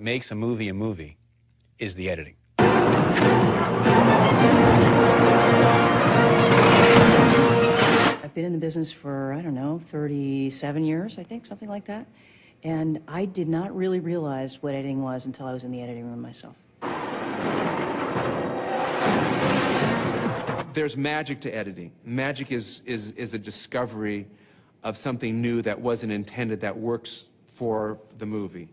makes a movie is the editing. I've been in the business for, I don't know, 37 years, I think, something like that. And I did not really realize what editing was until I was in the editing room myself. There's magic to editing. Magic is a discovery of something new that wasn't intended, that works for the movie.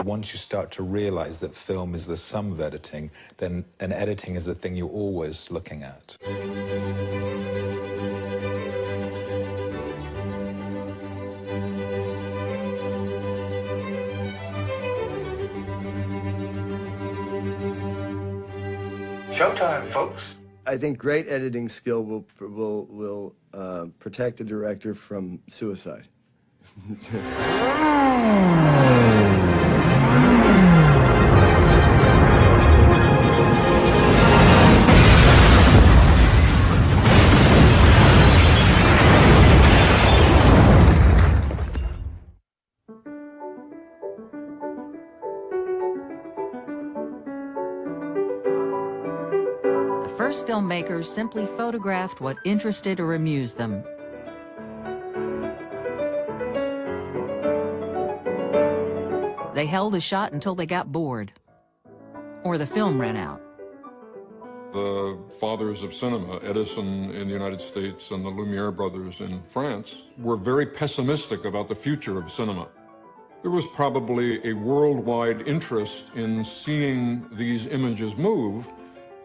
Once you start to realize that film is the sum of editing, then editing is the thing you're always looking at. Showtime, folks. I think great editing skill will protect a director from suicide. First filmmakers simply photographed what interested or amused them. They held a shot until they got bored, or the film ran out. The fathers of cinema, Edison in the United States and the Lumiere brothers in France, were very pessimistic about the future of cinema. There was probably a worldwide interest in seeing these images move,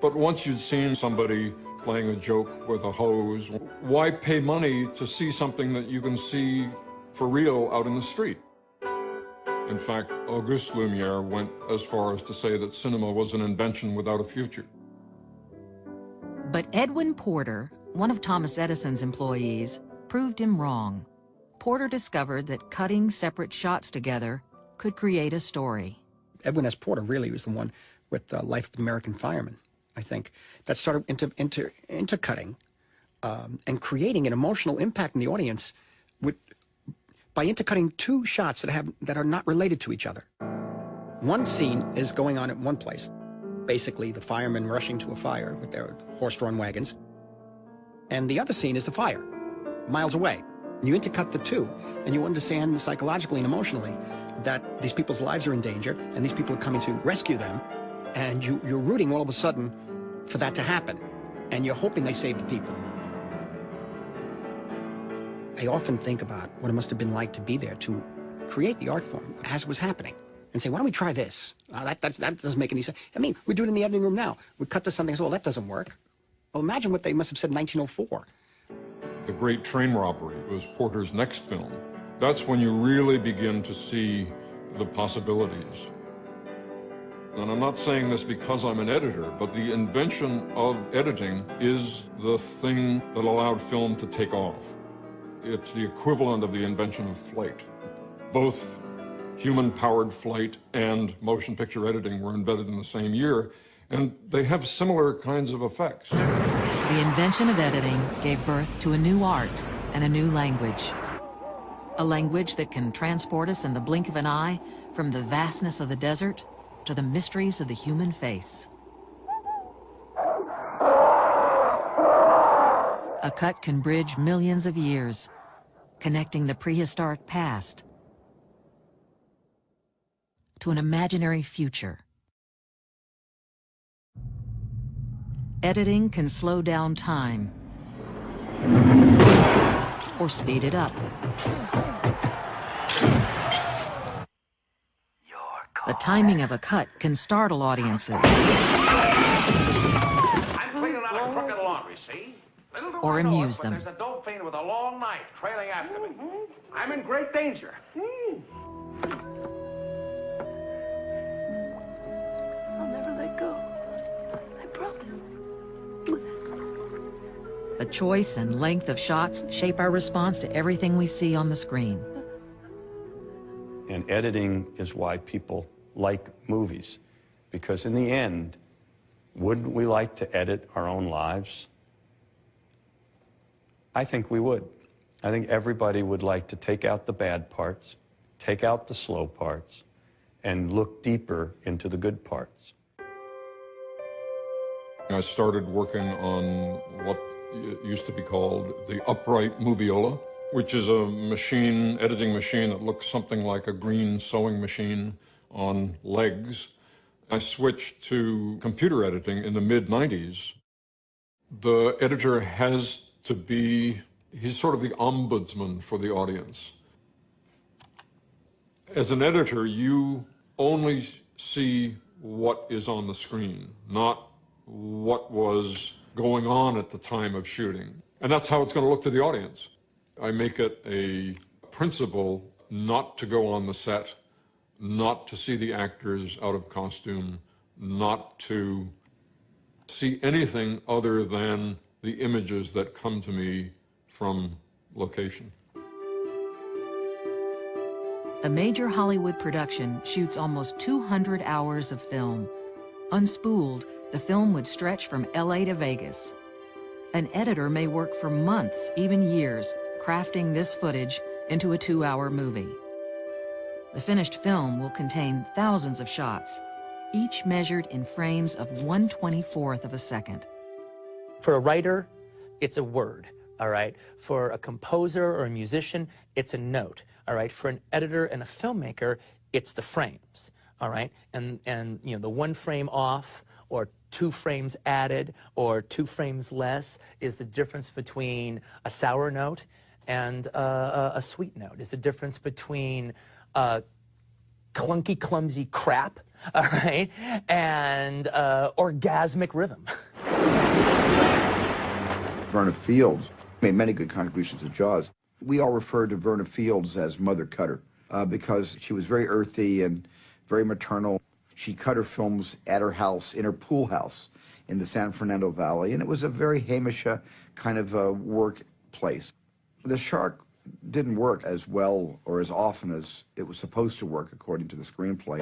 but once you'd seen somebody playing a joke with a hose, why pay money to see something that you can see for real out in the street? In fact, Auguste Lumiere went as far as to say that cinema was an invention without a future. But Edwin Porter, one of Thomas Edison's employees, proved him wrong. Porter discovered that cutting separate shots together could create a story. Edwin S. Porter really was the one with the Life of an American Fireman, I think, that started intercutting and creating an emotional impact in the audience by intercutting two shots that are not related to each other. One scene is going on at one place, basically the firemen rushing to a fire with their horse-drawn wagons, and the other scene is the fire, miles away. You intercut the two, and you understand psychologically and emotionally that these people's lives are in danger, and these people are coming to rescue them, and you're rooting all of a sudden for that to happen, and you're hoping they save the people. I often think about what it must have been like to be there to create the art form as it was happening, and say, why don't we try this? That doesn't make any sense. I mean, we do it in the editing room now. We cut to something and say, well, that doesn't work. Well, imagine what they must have said in 1904. The Great Train Robbery was Porter's next film. That's when you really begin to see the possibilities. And I'm not saying this because I'm an editor, but the invention of editing is the thing that allowed film to take off. It's the equivalent of the invention of flight. Both human-powered flight and motion picture editing were invented in the same year, and they have similar kinds of effects. The invention of editing gave birth to a new art and a new language. A language that can transport us in the blink of an eye from the vastness of the desert to the mysteries of the human face. A cut can bridge millions of years, connecting the prehistoric past to an imaginary future. Editing can slow down time or speed it up. The timing of a cut can startle audiences. I'm cleaning out a crooked laundry, see? Little do Or I know amuse it, them. But there's a dope fiend with a long knife trailing after me. I'm in great danger. I'll never let go. I promise. The choice and length of shots shape our response to everything we see on the screen. And editing is why people like movies. Because in the end, wouldn't we like to edit our own lives? I think we would. I think everybody would like to take out the bad parts, take out the slow parts, and look deeper into the good parts. I started working on what used to be called the upright moviola, which is a machine, editing machine that looks something like a green sewing machine on legs. I switched to computer editing in the mid-90s. The editor has to be, he's sort of the ombudsman for the audience. As an editor, you only see what is on the screen, not what was going on at the time of shooting. And that's how it's going to look to the audience. I make it a principle not to go on the set, not to see the actors out of costume, not to see anything other than the images that come to me from location. A major Hollywood production shoots almost 200 hours of film. Unspooled, the film would stretch from LA to Vegas. An editor may work for months, even years, crafting this footage into a 2-hour movie. The finished film will contain thousands of shots, each measured in frames of 1/24th of a second. For a writer, it's a word, all right? For a composer or a musician, it's a note, all right? For an editor and a filmmaker, it's the frames, all right? And you know, the 1 frame off or 2 frames added or 2 frames less is the difference between a sour note and a sweet note. It's the difference between clunky, clumsy crap, all right, and orgasmic rhythm. Verna Fields made many good contributions to Jaws. We all refer to Verna Fields as Mother Cutter because she was very earthy and very maternal. She cut her films at her house, in her pool house in the San Fernando Valley, and it was a very Hamish kind of workplace. The shark didn't work as well or as often as it was supposed to work according to the screenplay.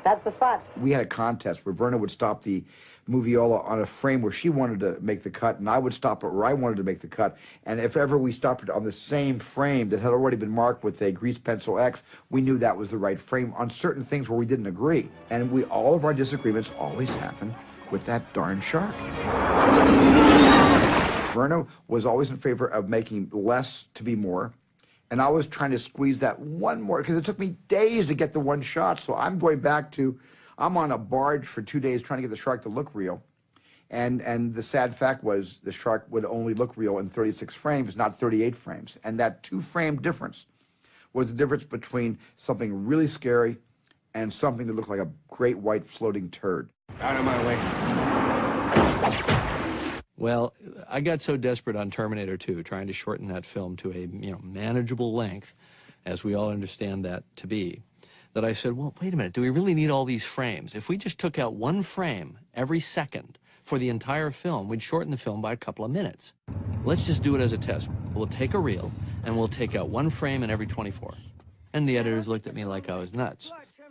That's the spot. We had a contest where Verna would stop the moviola on a frame where she wanted to make the cut, and I would stop it where I wanted to make the cut. And if ever we stopped it on the same frame that had already been marked with a grease pencil X, we knew that was the right frame on certain things where we didn't agree. And all of our disagreements always happened with that darn shark. Verna was always in favor of making less to be more. And I was trying to squeeze that one more, because it took me days to get the 1 shot. So I'm going back to, I'm on a barge for 2 days trying to get the shark to look real. And the sad fact was the shark would only look real in 36 frames, not 38 frames. And that 2-frame difference was the difference between something really scary and something that looked like a great white floating turd. Out of my way. Well, I got so desperate on Terminator 2, trying to shorten that film to a manageable length, as we all understand that to be, that I said, well, wait a minute, do we really need all these frames? If we just took out 1 frame every second for the entire film, we'd shorten the film by a couple of minutes. Let's just do it as a test. We'll take a reel, and we'll take out 1 frame in every 24. And the editors looked at me like I was nuts.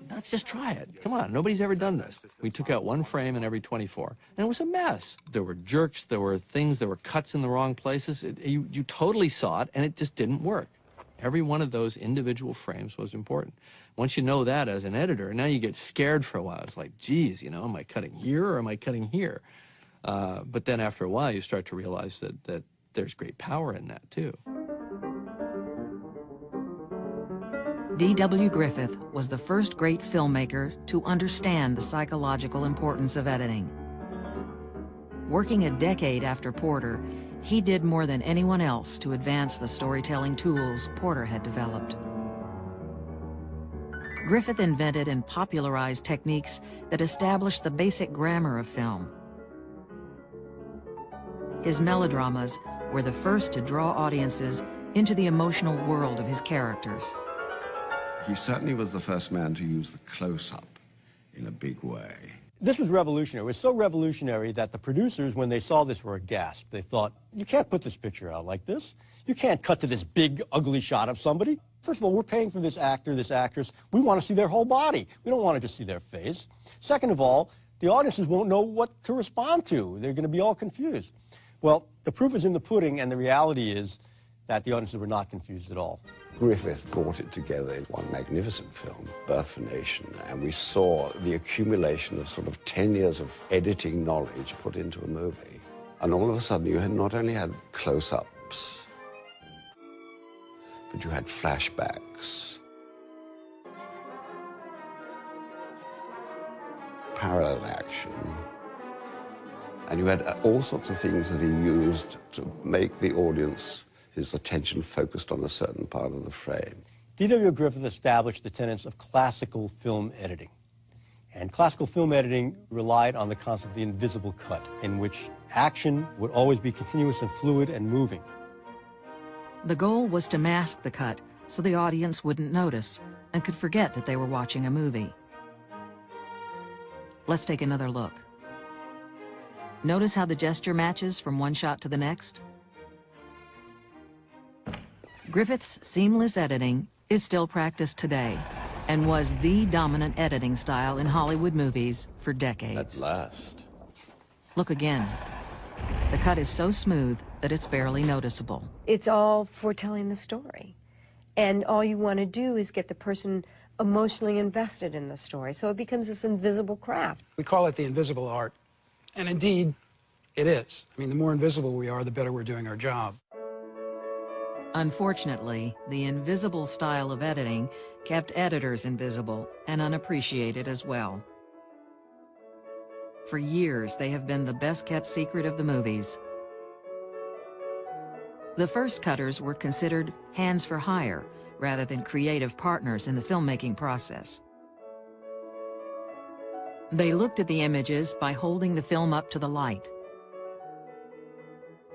Let's just try it. Come on, nobody's ever done this. We took out 1 frame in every 24, and it was a mess. There were jerks, there were things, there were cuts in the wrong places. You totally saw it, and it just didn't work. Every one of those individual frames was important. Once you know that as an editor, now you get scared for a while. It's like, geez, am I cutting here or am I cutting here? But then after a while, you start to realize that there's great power in that, too. D.W. Griffith was the first great filmmaker to understand the psychological importance of editing. Working a decade after Porter, he did more than anyone else to advance the storytelling tools Porter had developed. Griffith invented and popularized techniques that established the basic grammar of film. His melodramas were the first to draw audiences into the emotional world of his characters. He certainly was the first man to use the close-up in a big way. This was revolutionary. It was so revolutionary that the producers, when they saw this, were aghast. They thought, you can't put this picture out like this. You can't cut to this big, ugly shot of somebody. First of all, we're paying for this actor, this actress. We want to see their whole body. We don't want to just see their face. Second of all, the audiences won't know what to respond to. They're going to be all confused. Well, The proof is in the pudding, and the reality is that the audiences were not confused at all. Griffith brought it together in one magnificent film, Birth of a Nation, and we saw the accumulation of sort of 10 years of editing knowledge put into a movie. And all of a sudden you had not only had close-ups, but you had flashbacks, parallel action, and you had all sorts of things that he used to make the audience, his attention focused on a certain part of the frame. D.W. Griffith established the tenets of classical film editing. And classical film editing relied on the concept of the invisible cut, in which action would always be continuous and fluid and moving. The goal was to mask the cut so the audience wouldn't notice and could forget that they were watching a movie. Let's take another look. Notice how the gesture matches from one shot to the next? Griffith's seamless editing is still practiced today and was the dominant editing style in Hollywood movies for decades. At last. Look again. The cut is so smooth that it's barely noticeable. It's all for telling the story. And all you want to do is get the person emotionally invested in the story. So it becomes this invisible craft. We call it the invisible art. And indeed, it is. I mean, the more invisible we are, the better we're doing our job. Unfortunately, the invisible style of editing kept editors invisible and unappreciated as well. For years, they have been the best-kept secret of the movies. The first cutters were considered hands for hire rather than creative partners in the filmmaking process. They looked at the images by holding the film up to the light.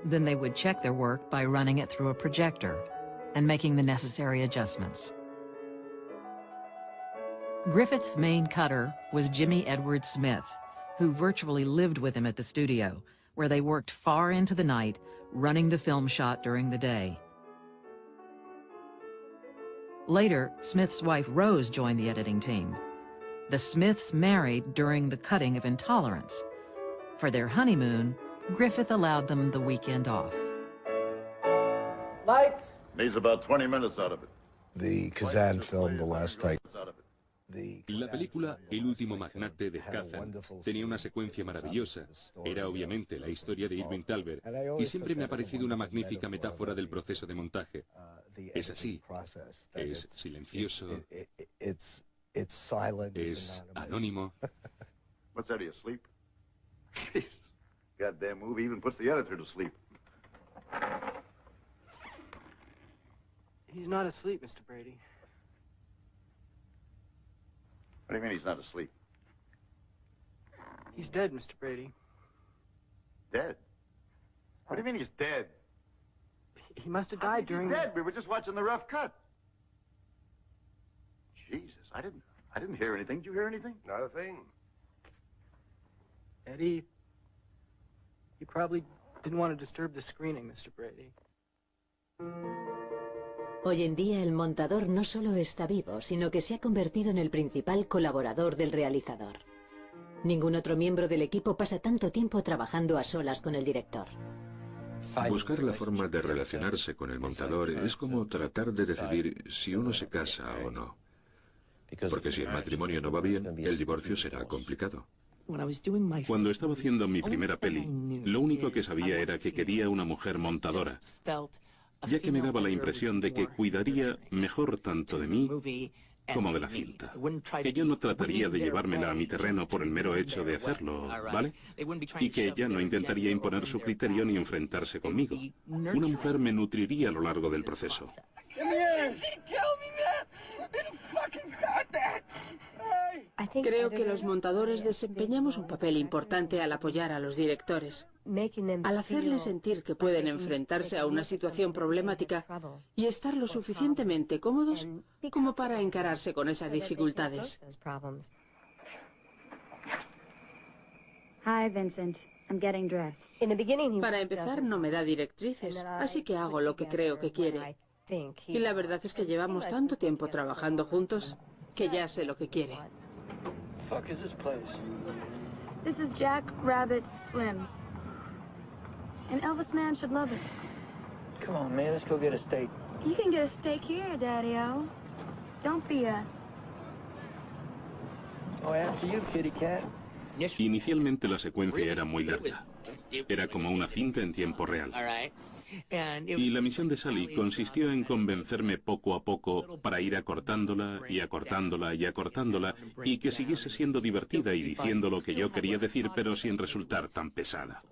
Then they would check their work by running it through a projector and making the necessary adjustments. Griffith's main cutter was Jimmy Edward Smith, who virtually lived with him at the studio, where they worked far into the night, running the film shot during the day. Later, Smith's wife Rose joined the editing team. The Smiths married during the cutting of Intolerance. For their honeymoon, Griffith allowed them the weekend off. Lights! Needs about 20 minutes out of it. The Kazan film, The Last Take. La película El último magnate de Kazan tenía una secuencia maravillosa. Era obviamente la historia de Irving Thalberg y siempre me ha parecido una magnífica metáfora del proceso de montaje. Es así. Es silencioso. Es anónimo. What's that, are you asleep? Jesus. Goddamn movie even puts the editor to sleep. He's not asleep, Mr. Brady. What do you mean he's not asleep? He's dead, Mr. Brady. Dead? What do you mean he's dead? He must have died during... He's dead. We were just watching the rough cut. Jesus, I didn't hear anything. Did you hear anything? Not a thing. Eddie, you probably didn't want to disturb the screening, Mr. Brady. Hoy en día el montador no solo está vivo, sino que se ha convertido en el principal colaborador del realizador. Ningún otro miembro del equipo pasa tanto tiempo trabajando a solas con el director. Buscar la forma de relacionarse con el montador es como tratar de decidir si uno se casa o no. Porque si el matrimonio no va bien, el divorcio será complicado. Cuando estaba haciendo mi primera peli, lo único que sabía era que quería una mujer montadora, ya que me daba la impresión de que cuidaría mejor tanto de mí como de la cinta. Que yo no trataría de llevármela a mi terreno por el mero hecho de hacerlo, ¿vale? Y que ella no intentaría imponer su criterio ni enfrentarse conmigo. Una mujer me nutriría a lo largo del proceso. Creo que los montadores desempeñamos un papel importante al apoyar a los directores, al hacerles sentir que pueden enfrentarse a una situación problemática y estar lo suficientemente cómodos como para encararse con esas dificultades. Hi, Vincent. I'm getting dressed. Para empezar, no me da directrices, así que hago lo que creo que quiere. Y la verdad es que llevamos tanto tiempo trabajando juntos que ya sé lo que quiere. Fuck is this place? This is Jack Rabbit Slim's. An Elvis man should love it. Come on, man, let's go get a steak. You can get a steak here, Daddy-O. Don't be a... Oh, after you, kitty cat. Inicialmente la secuencia era muy larga. Era como una cinta en tiempo real. Y la misión de Sally consistió en convencerme poco a poco para ir acortándola y acortándola y acortándola y que siguiese siendo divertida y diciendo lo que yo quería decir, pero sin resultar tan pesada.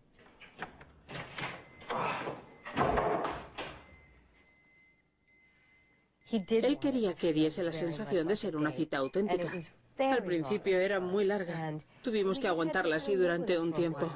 Él quería que diese la sensación de ser una cita auténtica. Al principio era muy larga. Tuvimos que aguantarla así durante un tiempo.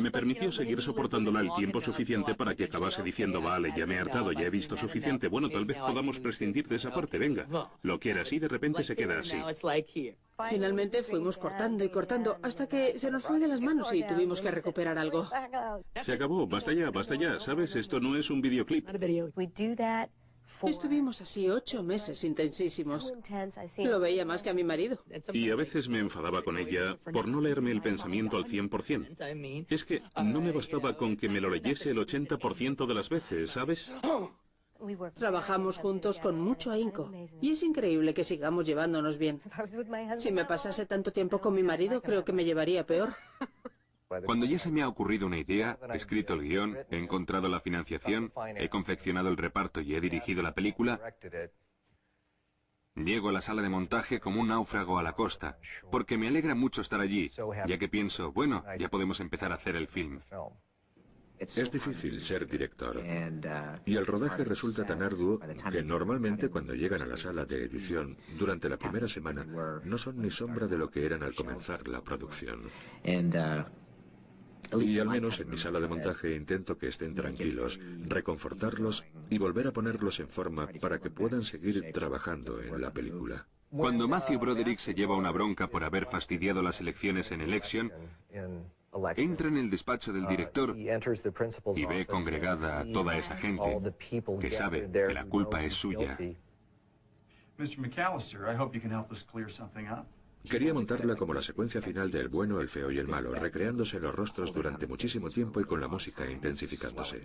Me permitió seguir soportándola el tiempo suficiente para que acabase diciendo, vale, ya me he hartado, ya he visto suficiente, bueno, tal vez podamos prescindir de esa parte, venga. Lo que era así, de repente se queda así. Finalmente fuimos cortando y cortando hasta que se nos fue de las manos y tuvimos que recuperar algo. Se acabó, basta ya, ¿sabes? Esto no es un videoclip. Estuvimos así 8 meses intensísimos. Lo veía más que a mi marido. Y a veces me enfadaba con ella por no leerme el pensamiento al 100%. Es que no me bastaba con que me lo leyese el 80% de las veces, ¿sabes? Trabajamos juntos con mucho ahínco y es increíble que sigamos llevándonos bien. Si me pasase tanto tiempo con mi marido, creo que me llevaría peor. Cuando ya se me ha ocurrido una idea, he escrito el guión, he encontrado la financiación, he confeccionado el reparto y he dirigido la película, llego a la sala de montaje como un náufrago a la costa, porque me alegra mucho estar allí, ya que pienso, bueno, ya podemos empezar a hacer el film. Es difícil ser director. Y el rodaje resulta tan arduo que normalmente cuando llegan a la sala de edición, durante la primera semana, no son ni sombra de lo que eran al comenzar la producción. Y al menos en mi sala de montaje intento que estén tranquilos, reconfortarlos y volver a ponerlos en forma para que puedan seguir trabajando en la película. Cuando Matthew Broderick se lleva una bronca por haber fastidiado las elecciones en Election, entra en el despacho del director y ve congregada a toda esa gente que sabe que la culpa es suya. Mr. McAllister, I hope you can help us clear something up. Quería montarla como la secuencia final de El bueno, el feo y el malo, recreándose los rostros durante muchísimo tiempo y con la música intensificándose.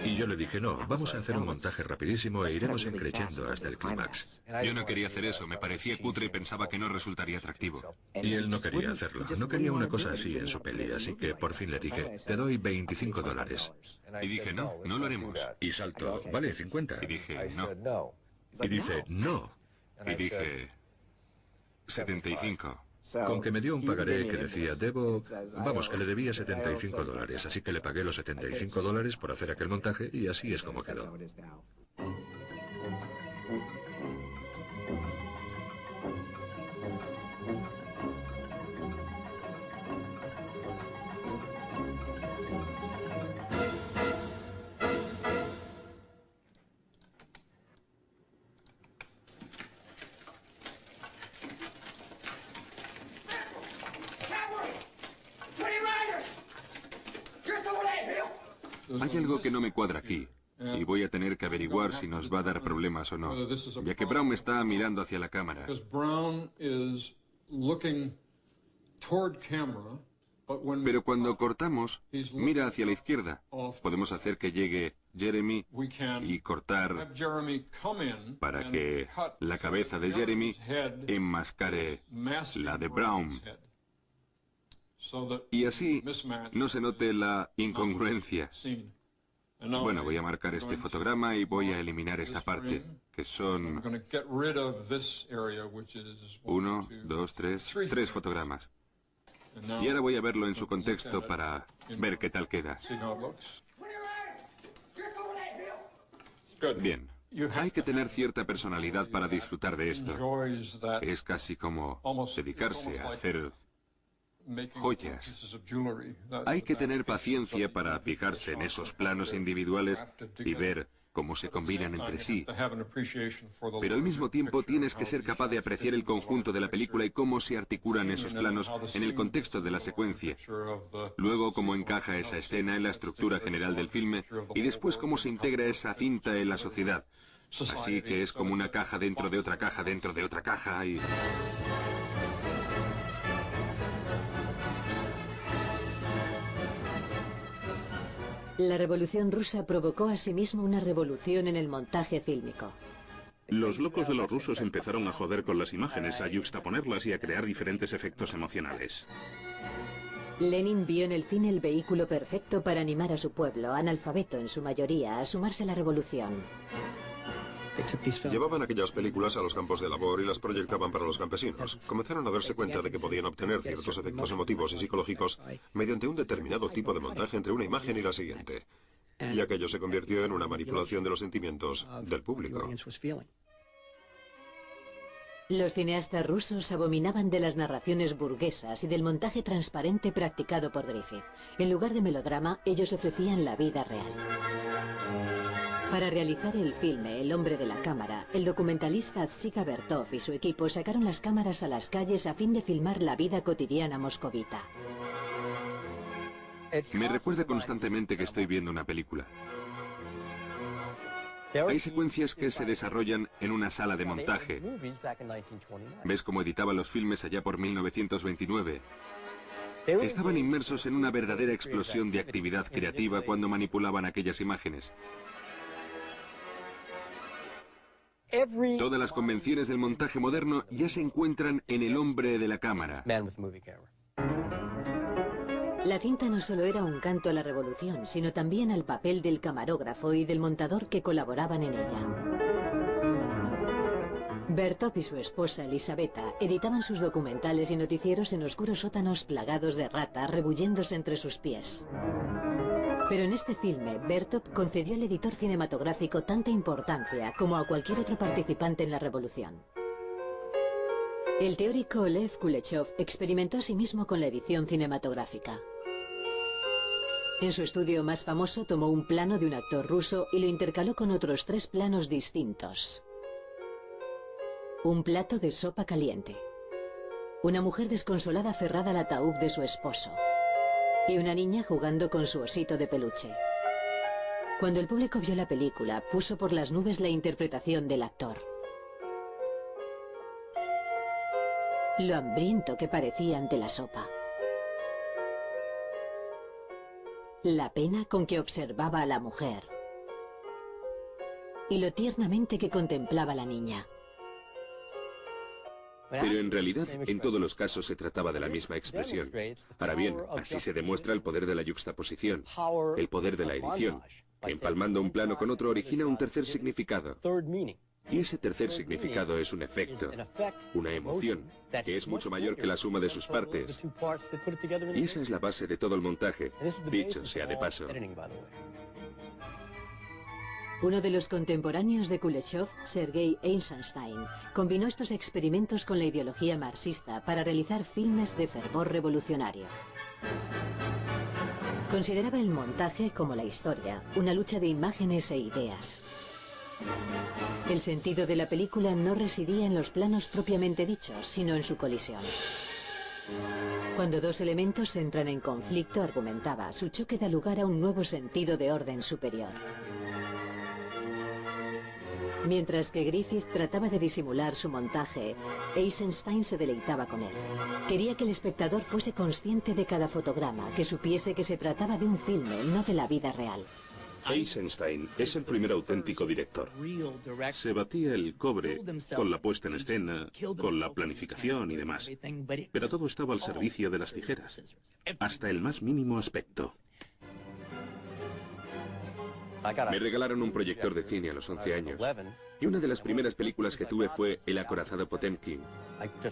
Y yo le dije, no, vamos a hacer un montaje rapidísimo e iremos encrechendo hasta el clímax. Yo no quería hacer eso, me parecía cutre y pensaba que no resultaría atractivo. Y él no quería hacerlo, no quería una cosa así en su peli, así que por fin le dije, te doy $25. Y dije, no, no lo haremos. Y saltó, vale, 50. Y dije, no. Y dice, no. Y dije, 75. Con que me dio un pagaré que decía, debo... Vamos, que le debía $75, así que le pagué los $75 por hacer aquel montaje y así es como quedó. Hay algo que no me cuadra aquí, y voy a tener que averiguar si nos va a dar problemas o no, ya que Brown me está mirando hacia la cámara. Pero cuando cortamos, mira hacia la izquierda. Podemos hacer que llegue Jeremy y cortar para que la cabeza de Jeremy enmascare la de Brown. Y así no se note la incongruencia. Bueno, voy a marcar este fotograma y voy a eliminar esta parte, que son 1, 2, 3 fotogramas. Y ahora voy a verlo en su contexto para ver qué tal queda. Bien, hay que tener cierta personalidad para disfrutar de esto. Es casi como dedicarse a hacer joyas. Hay que tener paciencia para fijarse en esos planos individuales y ver cómo se combinan entre sí. Pero al mismo tiempo tienes que ser capaz de apreciar el conjunto de la película y cómo se articulan esos planos en el contexto de la secuencia. Luego cómo encaja esa escena en la estructura general del filme y después cómo se integra esa cinta en la sociedad. Así que es como una caja dentro de otra caja dentro de otra caja y... La Revolución Rusa provocó asimismo una revolución en el montaje fílmico. Los locos de los rusos empezaron a joder con las imágenes, a yuxtaponerlas y a crear diferentes efectos emocionales. Lenin vio en el cine el vehículo perfecto para animar a su pueblo, analfabeto en su mayoría, a sumarse a la revolución. Llevaban aquellas películas a los campos de labor y las proyectaban para los campesinos. Comenzaron a darse cuenta de que podían obtener ciertos efectos emotivos y psicológicos mediante un determinado tipo de montaje entre una imagen y la siguiente. Y aquello se convirtió en una manipulación de los sentimientos del público. Los cineastas rusos abominaban de las narraciones burguesas y del montaje transparente practicado por Griffith. En lugar de melodrama, ellos ofrecían la vida real. Para realizar el filme El hombre de la cámara, el documentalista Zika Vertov y su equipo sacaron las cámaras a las calles a fin de filmar la vida cotidiana moscovita. Me recuerda constantemente que estoy viendo una película. Hay secuencias que se desarrollan en una sala de montaje. ¿Ves cómo editaban los filmes allá por 1929? Estaban inmersos en una verdadera explosión de actividad creativa cuando manipulaban aquellas imágenes. Todas las convenciones del montaje moderno ya se encuentran en el hombre de la cámara. La cinta no solo era un canto a la revolución, sino también al papel del camarógrafo y del montador que colaboraban en ella. Vertov y su esposa Elisabetta editaban sus documentales y noticieros en oscuros sótanos plagados de ratas rebulléndose entre sus pies. Pero en este filme, Vertov concedió al editor cinematográfico tanta importancia como a cualquier otro participante en la revolución. El teórico Lev Kuleshov experimentó asimismo con la edición cinematográfica. En su estudio más famoso tomó un plano de un actor ruso y lo intercaló con otros 3 planos distintos. Un plato de sopa caliente. Una mujer desconsolada aferrada al ataúd de su esposo. Y una niña jugando con su osito de peluche. Cuando el público vio la película, puso por las nubes la interpretación del actor. Lo hambriento que parecía ante la sopa. La pena con que observaba a la mujer. Y lo tiernamente que contemplaba a la niña. Pero en realidad, en todos los casos se trataba de la misma expresión. Ahora bien, así se demuestra el poder de la yuxtaposición, el poder de la edición, que empalmando un plano con otro origina un tercer significado. Y ese tercer significado es un efecto, una emoción, que es mucho mayor que la suma de sus partes. Y esa es la base de todo el montaje, dicho sea de paso. Uno de los contemporáneos de Kuleshov, Sergei Eisenstein, combinó estos experimentos con la ideología marxista para realizar filmes de fervor revolucionario. Consideraba el montaje como la historia, una lucha de imágenes e ideas. El sentido de la película no residía en los planos propiamente dichos, sino en su colisión. Cuando 2 elementos entran en conflicto, argumentaba, su choque da lugar a un nuevo sentido de orden superior. Mientras que Griffith trataba de disimular su montaje, Eisenstein se deleitaba con él. Quería que el espectador fuese consciente de cada fotograma, que supiese que se trataba de un filme, no de la vida real. Eisenstein es el primer auténtico director. Se batía el cobre con la puesta en escena, con la planificación y demás. Pero todo estaba al servicio de las tijeras, hasta el más mínimo aspecto. Me regalaron un proyector de cine a los 11 años. Y una de las primeras películas que tuve fue El acorazado Potemkin.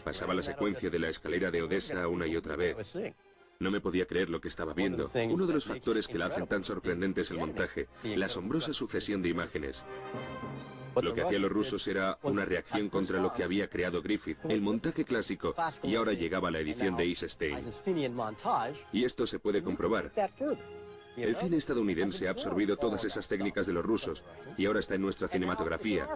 Pasaba la secuencia de la escalera de Odessa una y otra vez. No me podía creer lo que estaba viendo. Uno de los factores que la hacen tan sorprendente es el montaje, la asombrosa sucesión de imágenes. Lo que hacían los rusos era una reacción contra lo que había creado Griffith, el montaje clásico, y ahora llegaba la edición de Eisenstein. Y esto se puede comprobar. El cine estadounidense ha absorbido todas esas técnicas de los rusos y ahora está en nuestra cinematografía.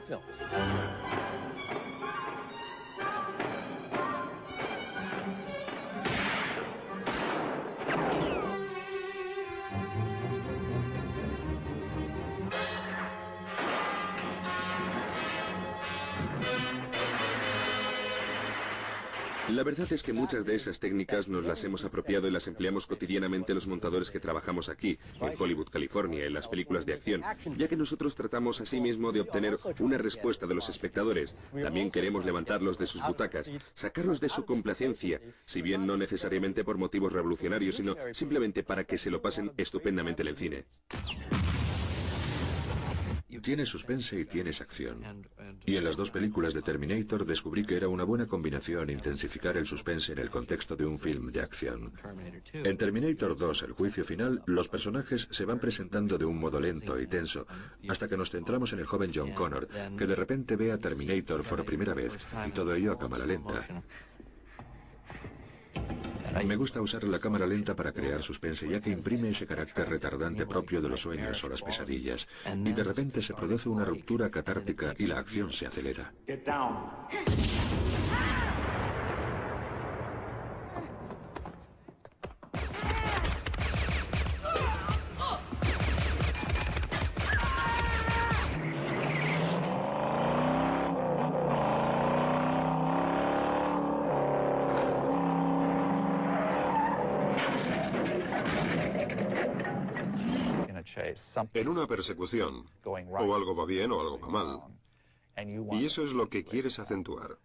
La verdad es que muchas de esas técnicas nos las hemos apropiado y las empleamos cotidianamente los montadores que trabajamos aquí, en Hollywood, California, en las películas de acción, ya que nosotros tratamos asimismo de obtener una respuesta de los espectadores. También queremos levantarlos de sus butacas, sacarlos de su complacencia, si bien no necesariamente por motivos revolucionarios, sino simplemente para que se lo pasen estupendamente en el cine. Tiene suspense y tienes acción. Y en las dos películas de Terminator descubrí que era una buena combinación intensificar el suspense en el contexto de un film de acción. En Terminator 2, el juicio final, los personajes se van presentando de un modo lento y tenso, hasta que nos centramos en el joven John Connor, que de repente ve a Terminator por primera vez, y todo ello a cámara lenta. Me gusta usar la cámara lenta para crear suspense, ya que imprime ese carácter retardante propio de los sueños o las pesadillas. Y de repente se produce una ruptura catártica y la acción se acelera. En una persecución, o algo va bien o algo va mal. Y eso es lo que quieres acentuar.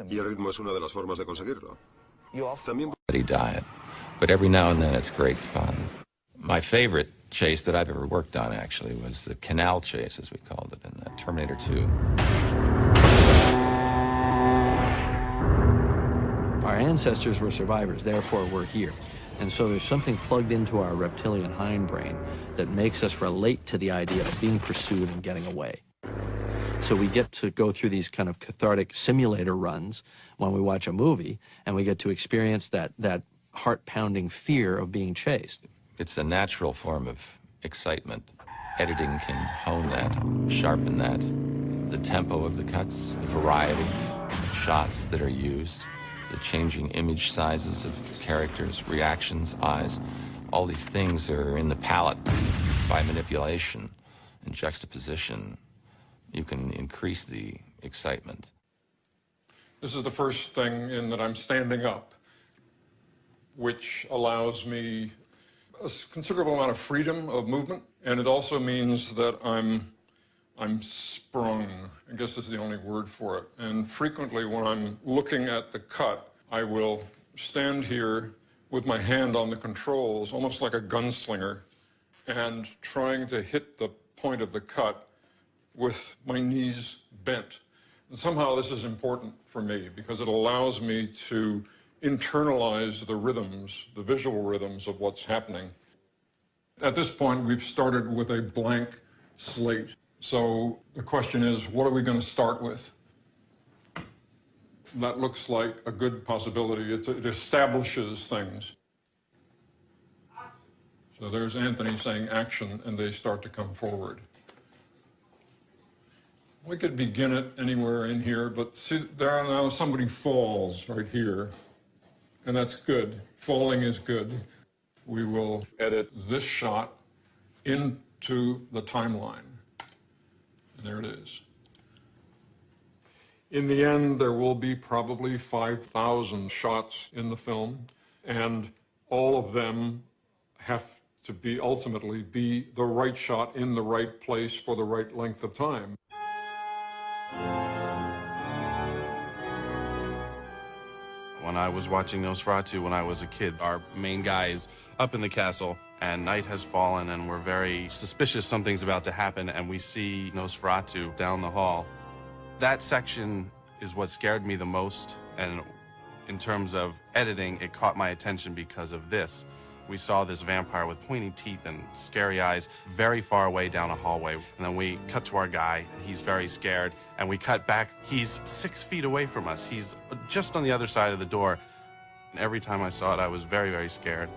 Y el ritmo es una de las formas de conseguirlo. También... diet, but every now and then it's great fun. My favorite chase that I've ever worked on actually was the canal chase, as we called it, in Terminator 2. Our ancestors were survivors, therefore we're here. And so there's something plugged into our reptilian hindbrain that makes us relate to the idea of being pursued and getting away. So we get to go through these kind of cathartic simulator runs when we watch a movie, and we get to experience that heart-pounding fear of being chased. It's a natural form of excitement. Editing can hone that, sharpen that. The tempo of the cuts, the variety of shots that are used, the changing image sizes of characters, reactions, eyes, all these things are in the palette. By manipulation and juxtaposition, you can increase the excitement. This is the first thing in that I'm standing up, which allows me a considerable amount of freedom of movement, and it also means that I'm sprung, I guess is the only word for it. And frequently when I'm looking at the cut, I will stand here with my hand on the controls, almost like a gunslinger, and trying to hit the point of the cut with my knees bent. And somehow this is important for me because it allows me to internalize the rhythms, the visual rhythms of what's happening. At this point, we've started with a blank slate. So the question is, what are we going to start with? That looks like a good possibility. It establishes things. So there's Anthony saying action, and they start to come forward. We could begin it anywhere in here, but see, there now somebody falls right here, and that's good. Falling is good. We will edit this shot into the timeline. And there it is. In the end, there will be probably 5,000 shots in the film, and all of them have to be ultimately be the right shot in the right place for the right length of time. When I was watching Nosferatu when I was a kid, our main guy is up in the castle and night has fallen and we're very suspicious something's about to happen and we see Nosferatu down the hall. That section is what scared me the most, and in terms of editing, it caught my attention because of this. We saw this vampire with pointy teeth and scary eyes very far away down a hallway. And then we cut to our guy, and he's very scared. And we cut back, he's 6 feet away from us. He's just on the other side of the door. And every time I saw it, I was very, very scared.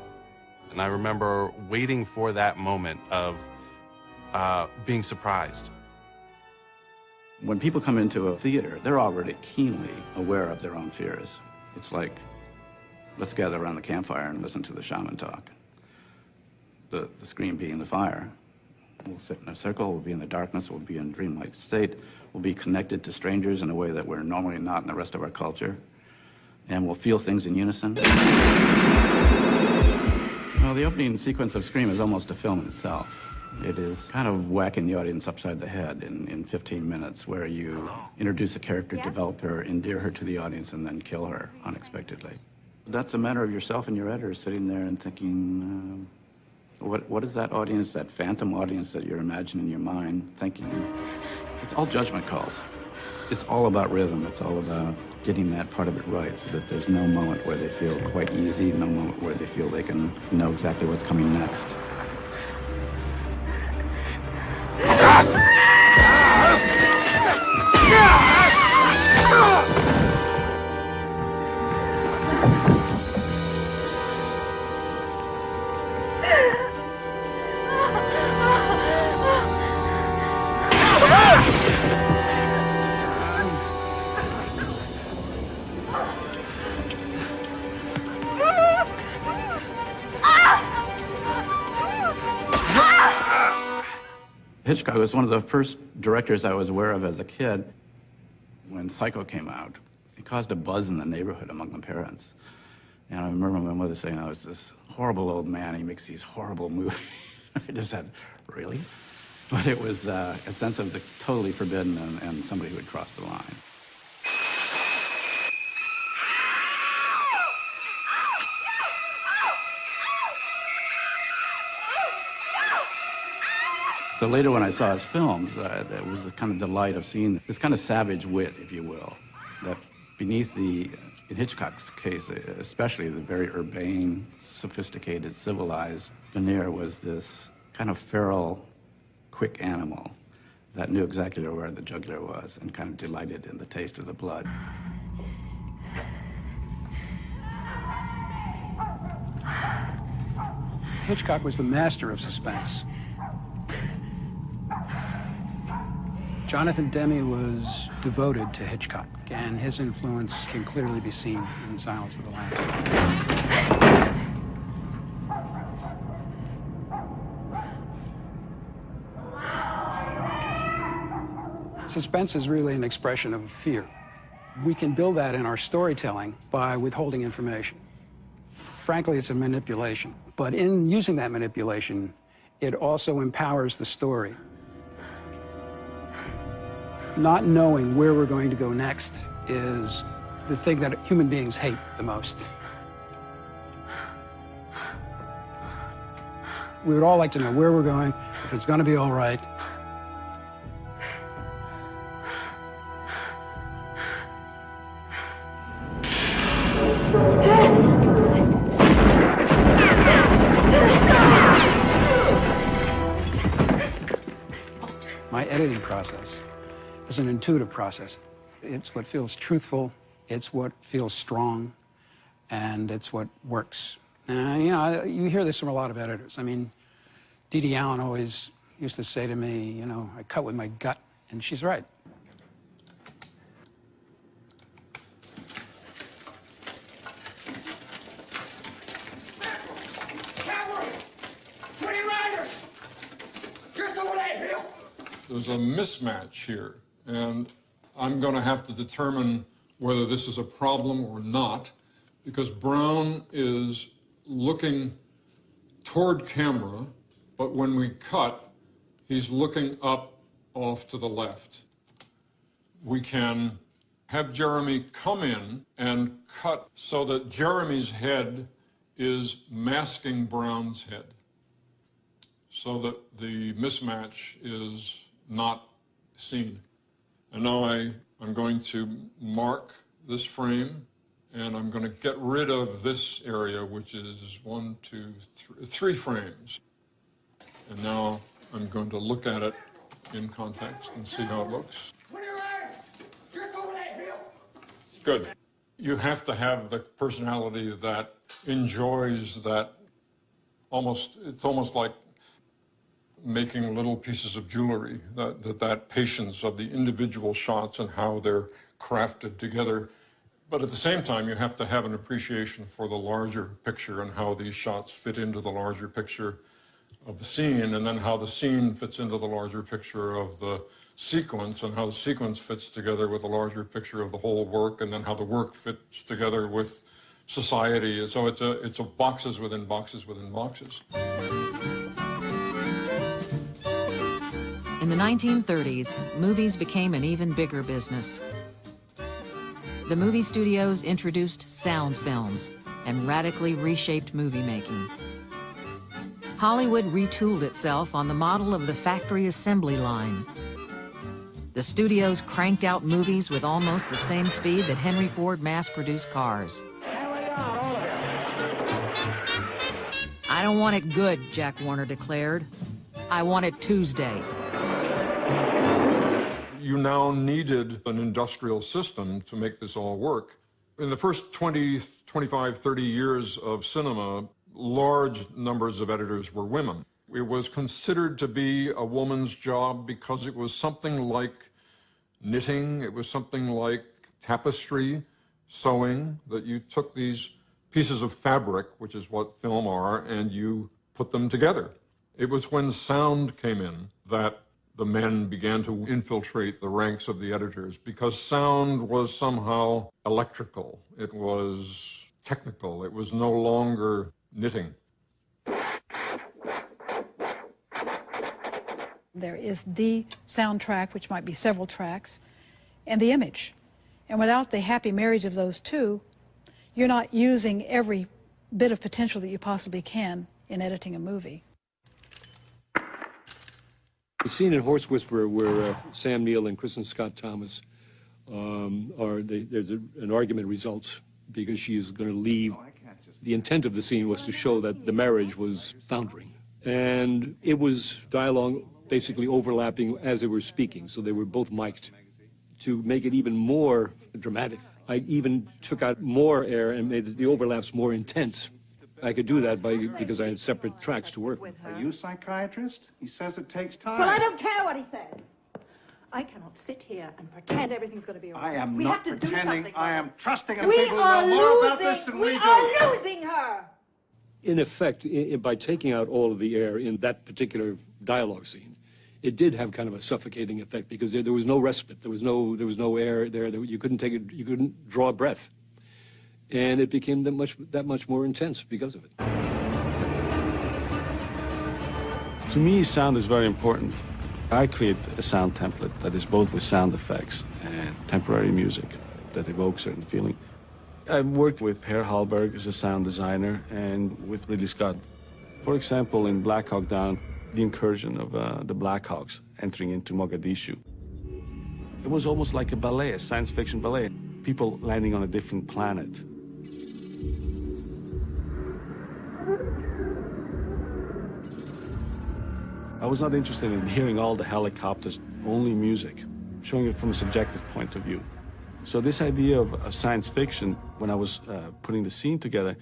And I remember waiting for that moment of being surprised. When people come into a theater, they're already keenly aware of their own fears. It's like, let's gather around the campfire and listen to the shaman talk. The screen being the fire. We'll sit in a circle, we'll be in the darkness, we'll be in a dreamlike state, we'll be connected to strangers in a way that we're normally not in the rest of our culture, and we'll feel things in unison. Well, the opening sequence of Scream is almost a film in itself. It is kind of whacking the audience upside the head in 15 minutes, where you introduce a character, develop her, endear her to the audience, and then kill her unexpectedly. That's a matter of yourself and your editor sitting there and thinking, what is that audience, that phantom audience that you're imagining in your mind thinking? It's all judgment calls. It's all about rhythm. It's all about getting that part of it right so that there's no moment where they feel quite easy, no moment where they feel they can know exactly what's coming next. Hitchcock was one of the first directors I was aware of as a kid. When Psycho came out, it caused a buzz in the neighborhood among the parents. And I remember my mother saying, oh, it's this horrible old man, he makes these horrible movies. I just said, really? But it was a sense of the totally forbidden and somebody who had crossed the line. So later when I saw his films, it was a kind of delight of seeing this kind of savage wit, if you will, that beneath in Hitchcock's case, especially the very urbane, sophisticated, civilized veneer was this kind of feral, quick animal that knew exactly where the jugular was and kind of delighted in the taste of the blood. Hitchcock was the master of suspense. Jonathan Demme was devoted to Hitchcock, and his influence can clearly be seen in Silence of the Lambs. Suspense is really an expression of fear. We can build that in our storytelling by withholding information. Frankly, it's a manipulation, but in using that manipulation, it also empowers the story. Not knowing where we're going to go next is the thing that human beings hate the most. We would all like to know where we're going, if it's going to be all right. My editing process is an intuitive process. It's what feels truthful, it's what feels strong, and it's what works. And, you hear this from a lot of editors. I mean, Dee Dee Allen always used to say to me, I cut with my gut, and she's right. There's a mismatch here, and I'm going to have to determine whether this is a problem or not, because Brown is looking toward camera, but when we cut, he's looking up off to the left. We can have Jeremy come in and cut so that Jeremy's head is masking Brown's head, so that the mismatch is not seen. And now I'm going to mark this frame, and I'm going to get rid of this area, which is 3 frames. And now I'm going to look at it in context and see how it looks. Good. You have to have the personality that enjoys that It's almost like making little pieces of jewelry, that patience of the individual shots and how they're crafted together. But at the same time, you have to have an appreciation for the larger picture and how these shots fit into the larger picture of the scene, and then how the scene fits into the larger picture of the sequence, and how the sequence fits together with the larger picture of the whole work, and then how the work fits together with society. So it's a boxes within boxes within boxes. In the 1930s, movies became an even bigger business. The movie studios introduced sound films and radically reshaped movie making. Hollywood retooled itself on the model of the factory assembly line. The studios cranked out movies with almost the same speed that Henry Ford mass-produced cars. I don't want it good, Jack Warner declared. I want it Tuesday. You now needed an industrial system to make this all work. In the first 20, 25, 30 years of cinema, large numbers of editors were women. It was considered to be a woman's job because it was something like knitting, it was something like tapestry, sewing, that you took these pieces of fabric, which is what film are, and you put them together. It was when sound came in that the men began to infiltrate the ranks of the editors, because sound was somehow electrical. It was technical. It was no longer knitting. There is the soundtrack, which might be several tracks, and the image. And without the happy marriage of those two, you're not using every bit of potential that you possibly can in editing a movie. The scene in Horse Whisperer where Sam Neill and Kristen Scott Thomas there's an argument results because she is going to leave. The intent of the scene was to show that the marriage was foundering. And it was dialogue basically overlapping as they were speaking, so they were both mic'd. To make it even more dramatic, I even took out more air and made the overlaps more intense. I could do that because I had separate tracks to work with. Are you a psychiatrist? He says it takes time. Well, I don't care what he says. I cannot sit here and pretend everything's going to be all right. I am we not have to pretending. Do I am trusting in we people who are know more about losing, this than we do. We are losing her. In effect, by taking out all of the air in that particular dialogue scene, it did have kind of a suffocating effect because there was no respite. There was no air there. You couldn't take it. You couldn't draw a breath, and it became that much more intense because of it. To me, sound is very important. I create a sound template that is both with sound effects and temporary music that evoke certain feeling. I've worked with Per Hallberg as a sound designer and with Ridley Scott. For example, in Black Hawk Down, the incursion of the Black Hawks entering into Mogadishu. It was almost like a ballet, a science fiction ballet. People landing on a different planet. I was not interested in hearing all the helicopters, only music, showing it from a subjective point of view. So this idea of science fiction, when I was putting the scene together,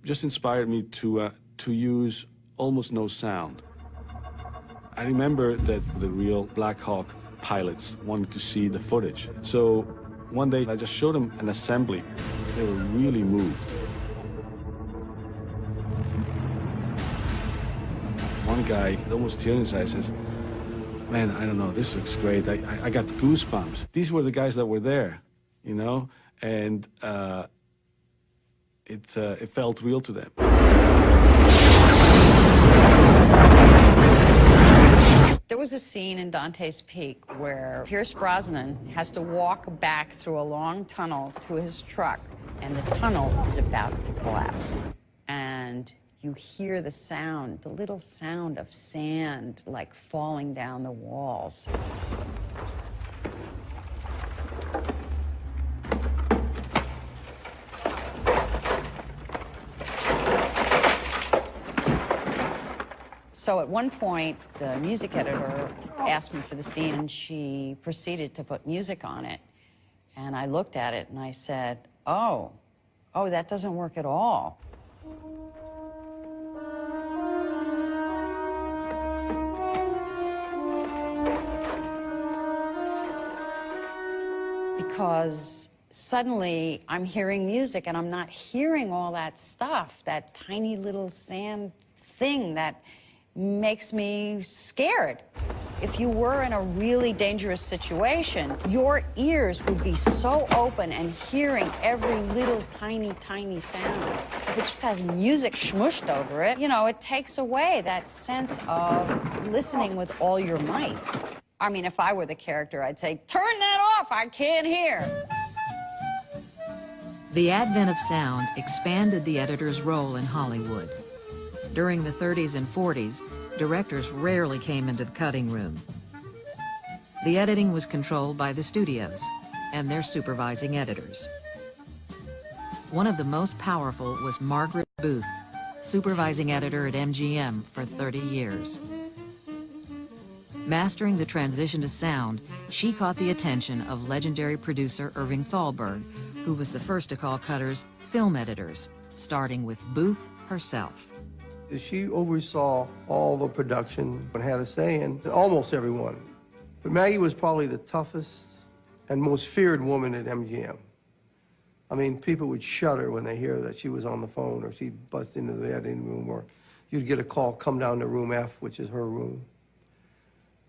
just inspired me to use almost no sound. I remember that the real Black Hawk pilots wanted to see the footage. So one day I just showed them an assembly. They were really moved. One guy, almost tear in his eyes, says, "Man, I don't know, this looks great. I got goosebumps." These were the guys that were there, you know, and it felt real to them. There was a scene in Dante's Peak where Pierce Brosnan has to walk back through a long tunnel to his truck, and the tunnel is about to collapse. And you hear the sound, the little sound of sand, like falling down the walls. So at one point, the music editor asked me for the scene, and she proceeded to put music on it. And I looked at it, and I said, oh, that doesn't work at all. because suddenly I'm hearing music and I'm not hearing all that stuff, that tiny little sand thing that makes me scared. If you were in a really dangerous situation, your ears would be so open and hearing every little tiny, tiny sound. If it just has music smushed over it, you know, it takes away that sense of listening with all your might. I mean, if I were the character, I'd say, turn that off, I can't hear. The advent of sound expanded the editor's role in Hollywood. During the 30s and 40s, directors rarely came into the cutting room. The editing was controlled by the studios and their supervising editors. One of the most powerful was Margaret Booth, supervising editor at MGM for 30 years. Mastering the transition to sound, she caught the attention of legendary producer Irving Thalberg, who was the first to call cutters film editors, starting with Booth herself. She oversaw all the production and had a say in almost everyone. But Maggie was probably the toughest and most feared woman at MGM. I mean, people would shudder when they hear that she was on the phone, or she'd bust into the editing room, or you'd get a call, come down to room F, which is her room.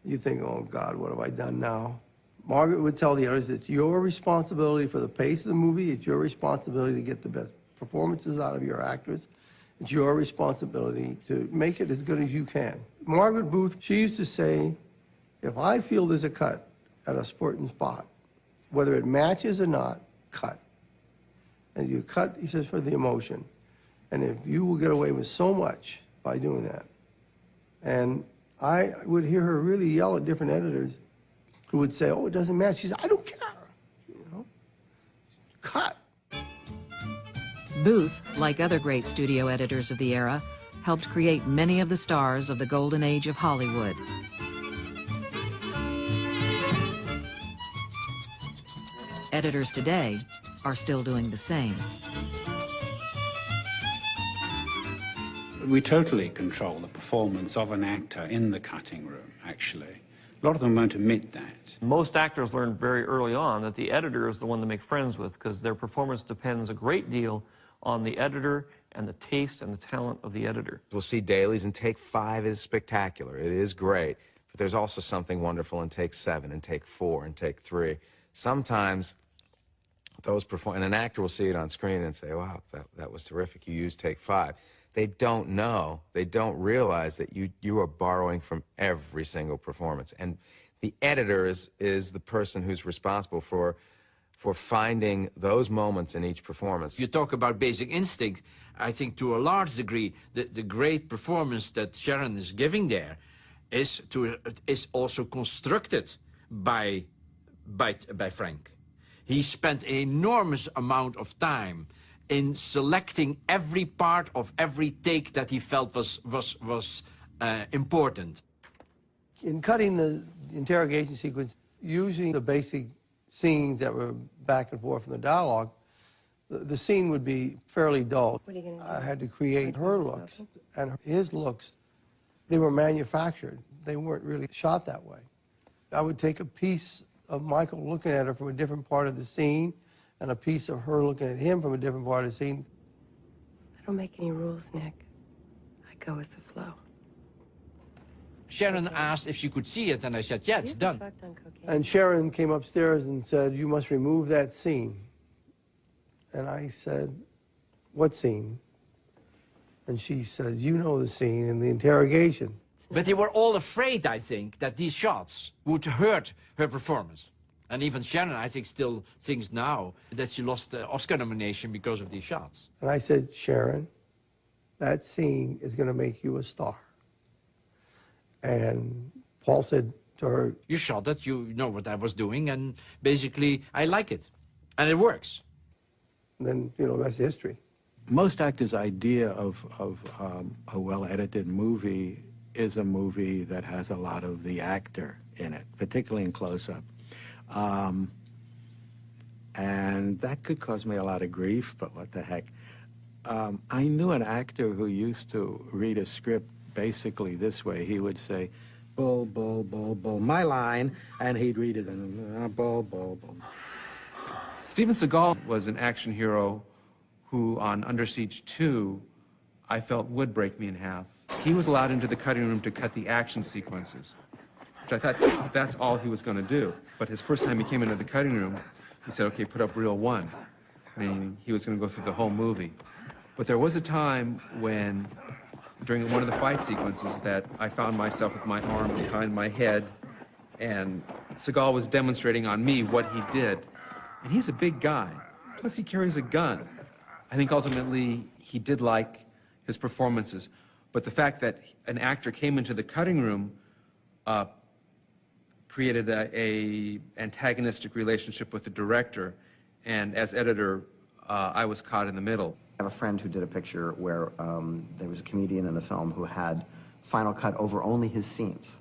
You think, oh God, what have I done now? Margaret would tell the editors, it's your responsibility for the pace of the movie, it's your responsibility to get the best performances out of your actors. It's your responsibility to make it as good as you can. Margaret Booth, she used to say, if I feel there's a cut at a certain spot, whether it matches or not, cut. And you cut, he says, for the emotion. And if you will get away with so much by doing that. And I would hear her really yell at different editors who would say, oh, it doesn't match. She said, I don't care. You know, cut. Booth, like other great studio editors of the era, helped create many of the stars of the golden age of Hollywood. Editors today are still doing the same. We totally control the performance of an actor in the cutting room, actually. A lot of them won't admit that. Most actors learn very early on that the editor is the one to make friends with, because their performance depends a great deal on the editor and the taste and the talent of the editor. We'll see dailies, and take 5 is spectacular. It is great. But there's also something wonderful in take 7 and take 4 and take 3. Sometimes those and an actor will see it on screen and say, wow, that was terrific. You used take 5. They don't know, they don't realize that you are borrowing from every single performance. And the editor is the person who's responsible for finding those moments in each performance. You talk about basic instinct. I think to a large degree the great performance that Sharon is giving there is also constructed by Frank. He spent an enormous amount of time in selecting every part of every take that he felt was important. In cutting the interrogation sequence, using the basic scenes that were back and forth from the dialogue, the scene would be fairly dull. What are you gonna do? I had to create her looks and his looks. They were manufactured. They weren't really shot that way. I would take a piece of Michael looking at her from a different part of the scene and a piece of her looking at him from a different part of the scene. I don't make any rules, Nick. I go with the flow. Sharon asked if she could see it, and I said, yeah, it's done. And Sharon came upstairs and said, you must remove that scene. And I said, what scene? And she said, you know the scene in the interrogation. But they were all afraid, I think, that these shots would hurt her performance. And even Sharon, I think, still thinks now that she lost the Oscar nomination because of these shots. And I said, Sharon, that scene is going to make you a star. And Paul said to her, you shot it, you know what I was doing, and basically I like it. And it works. And then, you know, that's history. Most actors' idea of a well-edited movie is a movie that has a lot of the actor in it, particularly in close-up. And that could cause me a lot of grief, but what the heck. I knew an actor who used to read a script basically this way. He would say, bull, bull, bull, bull, my line, and he'd read it, and bull, bull, bull. Steven Seagal was an action hero who, on Under Siege 2, I felt would break me in half. He was allowed into the cutting room to cut the action sequences, which I thought that's all he was going to do. But his first time he came into the cutting room, he said, okay, put up reel 1, meaning he was going to go through the whole movie. But there was a time when, during one of the fight sequences, that I found myself with my arm behind my head, and Seagal was demonstrating on me what he did. And he's a big guy, plus he carries a gun. I think ultimately he did like his performances, but the fact that an actor came into the cutting room created a antagonistic relationship with the director, and as editor, I was caught in the middle. I have a friend who did a picture where there was a comedian in the film who had Final Cut over only his scenes.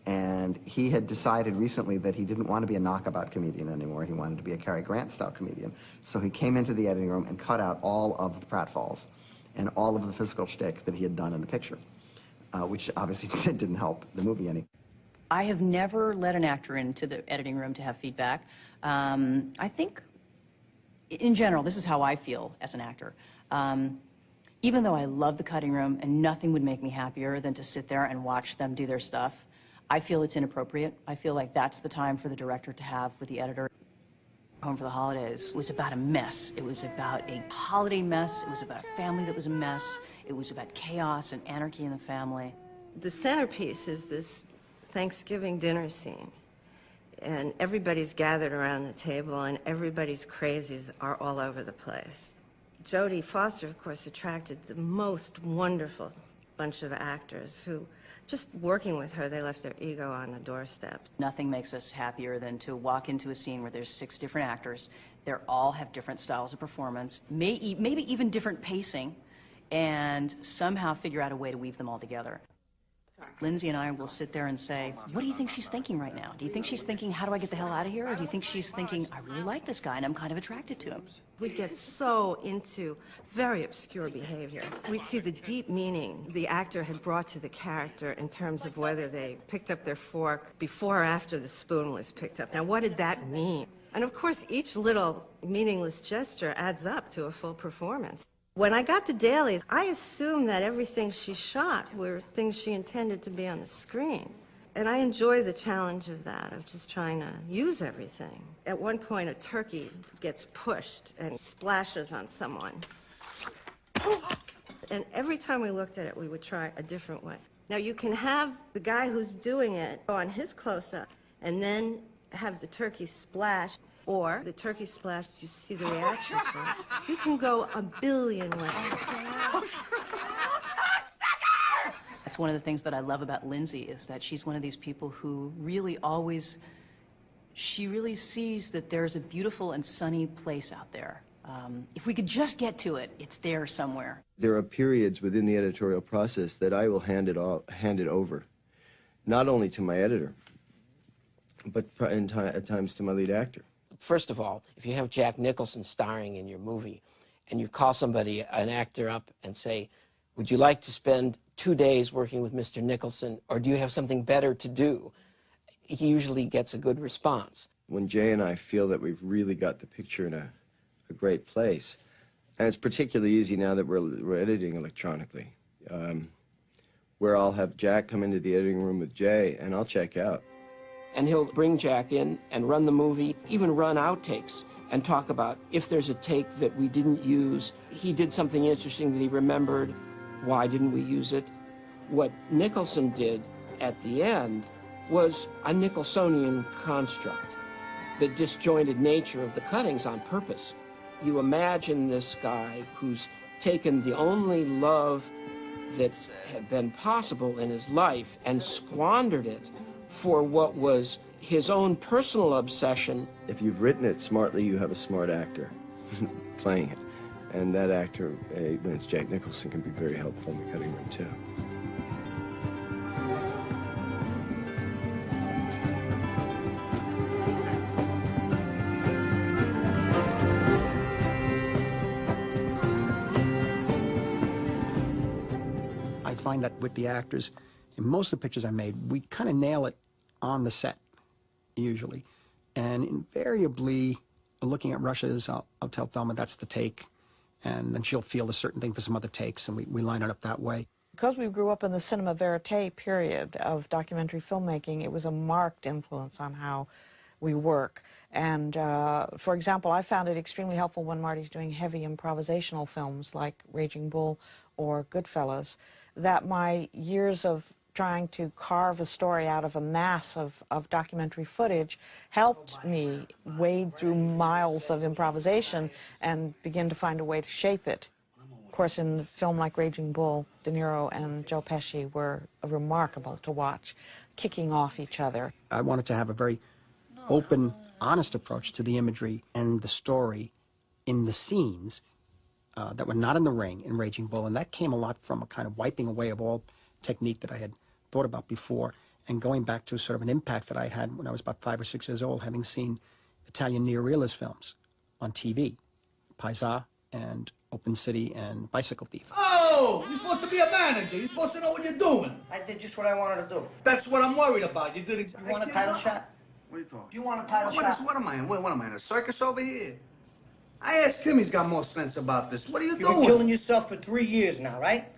And he had decided recently that he didn't want to be a knockabout comedian anymore. He wanted to be a Cary Grant-style comedian. So he came into the editing room and cut out all of the pratfalls and all of the physical shtick that he had done in the picture, which obviously didn't help the movie any. I have never let an actor into the editing room to have feedback. I think, in general, this is how I feel as an actor. Even though I love the cutting room and nothing would make me happier than to sit there and watch them do their stuff, I feel it's inappropriate. I feel like that's the time for the director to have with the editor. Home for the Holidays was about a mess. It was about a holiday mess. It was about a family that was a mess. It was about chaos and anarchy in the family. The centerpiece is this Thanksgiving dinner scene. And everybody's gathered around the table and everybody's crazies are all over the place. Jodie Foster, of course, attracted the most wonderful bunch of actors who, just working with her, they left their ego on the doorstep. Nothing makes us happier than to walk into a scene where there's 6 different actors. They all have different styles of performance, maybe even different pacing, and somehow figure out a way to weave them all together. Lindsay and I will sit there and say, what do you think she's thinking right now? Do you think she's thinking, how do I get the hell out of here? Or do you think she's thinking, I really like this guy and I'm kind of attracted to him? We'd get so into very obscure behavior. We'd see the deep meaning the actor had brought to the character in terms of whether they picked up their fork before or after the spoon was picked up. Now, what did that mean? And of course, each little meaningless gesture adds up to a full performance. When I got the dailies, I assumed that everything she shot were things she intended to be on the screen. And I enjoy the challenge of that, of just trying to use everything. At one point, a turkey gets pushed and splashes on someone. And every time we looked at it, we would try a different way. Now, you can have the guy who's doing it on his close-up and then have the turkey splash. Or the turkey splash, you see the reaction from it. You can go a billion ways. That's one of the things that I love about Lindsay, is that she's one of these people who really always, she really sees that there's a beautiful and sunny place out there. If we could just get to it, it's there somewhere. There are periods within the editorial process that I will hand it over, not only to my editor, but at times to my lead actor. First of all, if you have Jack Nicholson starring in your movie and you call somebody, an actor, up and say, would you like to spend 2 days working with Mr. Nicholson, or do you have something better to do? He usually gets a good response. When Jay and I feel that we've really got the picture in a great place, and it's particularly easy now that we're editing electronically, where I'll have Jack come into the editing room with Jay and I'll check out. And he'll bring Jack in and run the movie, even run outtakes, and talk about if there's a take that we didn't use, he did something interesting that he remembered, why didn't we use it? What Nicholson did at the end was a Nicholsonian construct, the disjointed nature of the cuttings on purpose. You imagine this guy who's taken the only love that had been possible in his life and squandered it for what was his own personal obsession. If you've written it smartly, you have a smart actor playing it. And that actor, when it's Jack Nicholson, can be very helpful in the cutting room, too. I find that with the actors, in most of the pictures I made, we kind of nail it on the set, usually. And invariably, looking at rushes, I'll tell Thelma that's the take, and then she'll feel a certain thing for some other takes, and we line it up that way. Because we grew up in the cinema verite period of documentary filmmaking, it was a marked influence on how we work. And for example, I found it extremely helpful when Marty's doing heavy improvisational films like Raging Bull or Goodfellas, that my years of trying to carve a story out of a mass of documentary footage helped me wade through miles of improvisation and begin to find a way to shape it. Of course, in a film like Raging Bull, De Niro and Joe Pesci were remarkable to watch, kicking off each other. I wanted to have a very open, honest approach to the imagery and the story in the scenes that were not in the ring in Raging Bull, and that came a lot from a kind of wiping away of all technique that I had thought about before and going back to sort of an impact that I had when I was about 5 or 6 years old, having seen Italian neorealist films on TV, Paisa and Open City and Bicycle Thief. Oh, you're supposed to be a manager. You're supposed to know what you're doing. I did just what I wanted to do. That's what I'm worried about. You did it. You want a title shot? What are you talking? You want a title shot? What am I in? What am I in a circus over here? I asked him. He's got more sense about this. What are you You've doing? been killing yourself for 3 years now, right?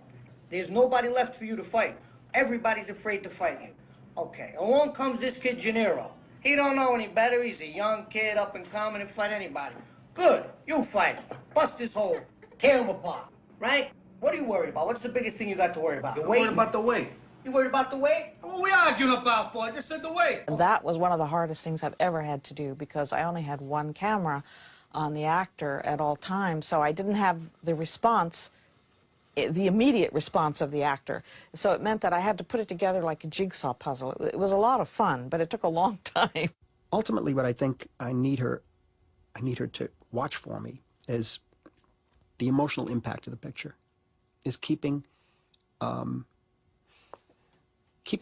There's nobody left for you to fight. Everybody's afraid to fight you. Okay, along comes this kid Gennaro. He don't know any better. He's a young kid, up and coming, and fight anybody. Good, you fight him. Bust his hole. Tear him apart, right? What are you worried about? What's the biggest thing you got to worry about? I'm worried about the weight. You worried about the weight? What are we arguing about for? I just said the weight. And that was one of the hardest things I've ever had to do because I only had one camera on the actor at all times, so I didn't have the response, the immediate response of the actor. So it meant that I had to put it together like a jigsaw puzzle. It was a lot of fun, but it took a long time. Ultimately, what I think I need her to watch for me is the emotional impact of the picture, is keeping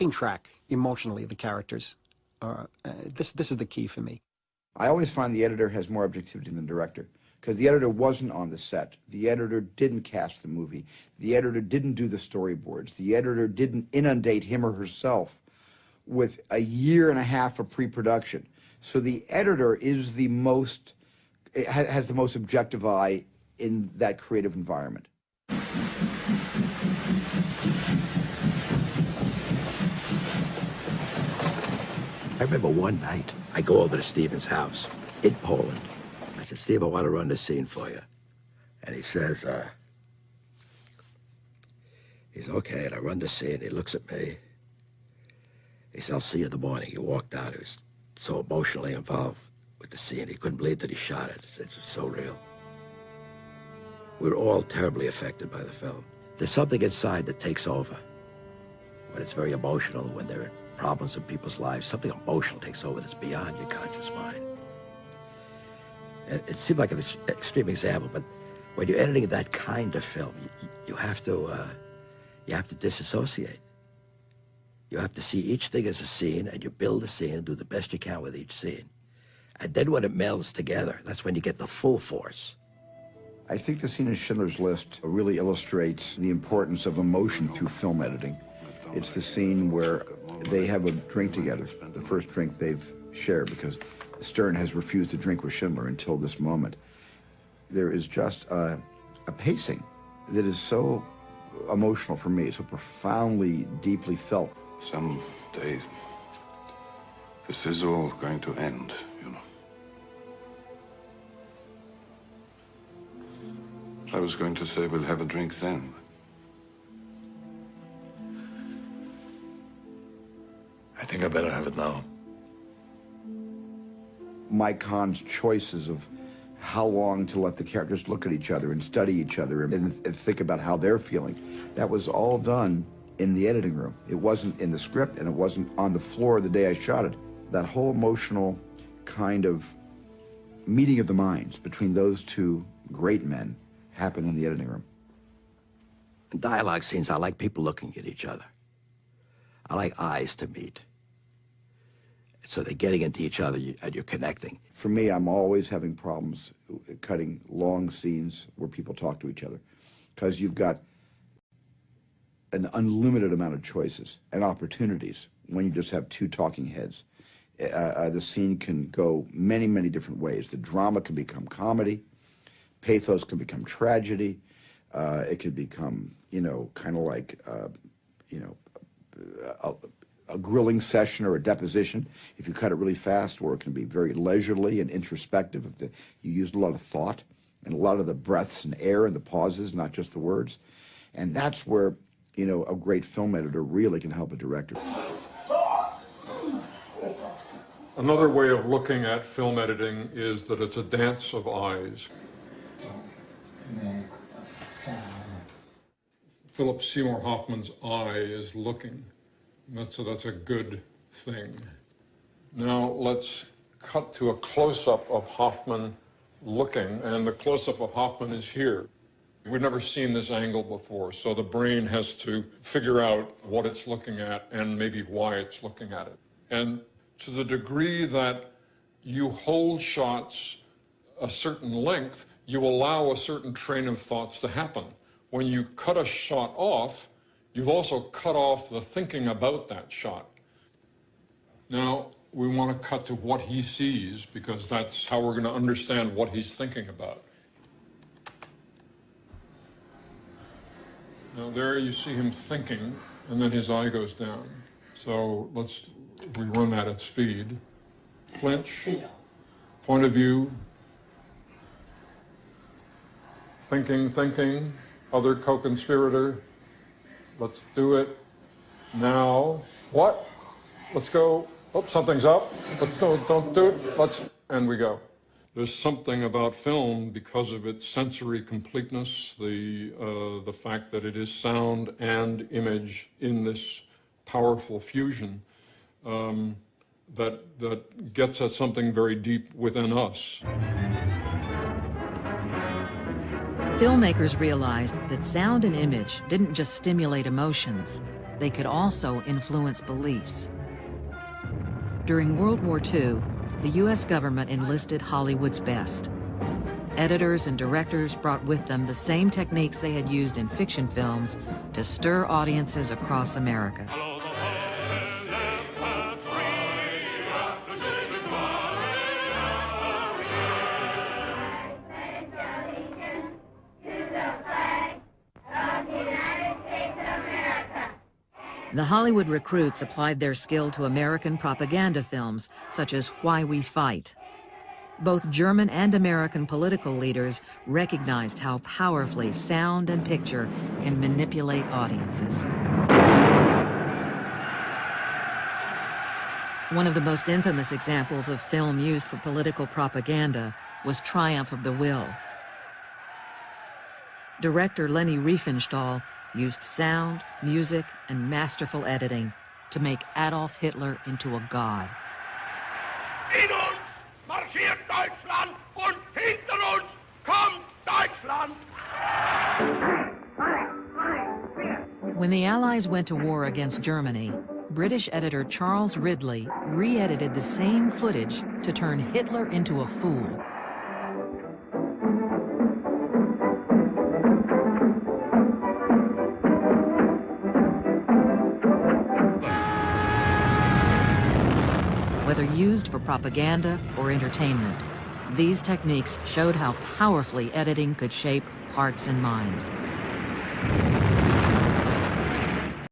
track emotionally of the characters. This is the key for me. I always find the editor has more objectivity than the director, because the editor wasn't on the set. The editor didn't cast the movie. The editor didn't do the storyboards. The editor didn't inundate him or herself with a year and a half of pre-production. So the editor is the most, has the most objective eye in that creative environment. I remember one night, I go over to Steven's house in Poland. I said, Steve, I want to run this scene for you. And he says, he's okay, and I run the scene. He looks at me. He said, I'll see you in the morning. He walked out. He was so emotionally involved with the scene. He couldn't believe that he shot it. It's just so real. We were all terribly affected by the film. There's something inside that takes over. When it's very emotional, when there are problems in people's lives, something emotional takes over that's beyond your conscious mind. And it seemed like an extreme example, but when you're editing that kind of film, you have to disassociate. You have to see each thing as a scene, and you build a scene and do the best you can with each scene. And then when it melds together, that's when you get the full force. I think the scene in Schindler's List really illustrates the importance of emotion through film editing. It's the scene where they have a drink together, the first drink they've shared, because Stern has refused to drink with Schindler until this moment. There is just a pacing that is so emotional for me, so profoundly, deeply felt. Some days, this is all going to end, you know. I was going to say we'll have a drink then. I think I better have it now. Mike Kahn's choices of how long to let the characters look at each other and study each other and think about how they're feeling, that was all done in the editing room. It wasn't in the script, and it wasn't on the floor the day I shot it. That whole emotional kind of meeting of the minds between those two great men happened in the editing room. In dialogue scenes, I like people looking at each other. I like eyes to meet. So they're getting into each other and you're connecting. For me, I'm always having problems cutting long scenes where people talk to each other, because you've got an unlimited amount of choices and opportunities when you just have two talking heads. The scene can go many, many different ways. The drama can become comedy. Pathos can become tragedy. It can become, kind of like, a grilling session or a deposition if you cut it really fast, or it can be very leisurely and introspective if you used a lot of thought and a lot of the breaths and air and the pauses, not just the words. And that's where, a great film editor really can help a director. Another way of looking at film editing is that it's a dance of eyes. Philip Seymour Hoffman's eye is looking. So that's a good thing. Now let's cut to a close-up of Hoffman looking, and the close-up of Hoffman is here. We've never seen this angle before, so the brain has to figure out what it's looking at and maybe why it's looking at it. And to the degree that you hold shots a certain length, you allow a certain train of thoughts to happen. When you cut a shot off, you've also cut off the thinking about that shot. Now, we want to cut to what he sees, because that's how we're going to understand what he's thinking about. Now, there you see him thinking, and then his eye goes down. So we run that at speed. Flinch, point of view, thinking, other co-conspirator. Let's do it now. What? Let's go. Oh, something's up. Let's don't do it. And we go. There's something about film, because of its sensory completeness, the fact that it is sound and image in this powerful fusion, that gets at something very deep within us. Filmmakers realized that sound and image didn't just stimulate emotions, they could also influence beliefs. During World War II, the U.S. government enlisted Hollywood's best. Editors and directors brought with them the same techniques they had used in fiction films to stir audiences across America. The Hollywood recruits applied their skill to American propaganda films, such as Why We Fight. Both German and American political leaders recognized how powerfully sound and picture can manipulate audiences. One of the most infamous examples of film used for political propaganda was Triumph of the Will. Director Leni Riefenstahl used sound, music, and masterful editing to make Adolf Hitler into a god. In uns marschiert Deutschland und hinter uns kommt Deutschland! When the Allies went to war against Germany, British editor Charles Ridley re-edited the same footage to turn Hitler into a fool. Whether used for propaganda or entertainment, these techniques showed how powerfully editing could shape hearts and minds.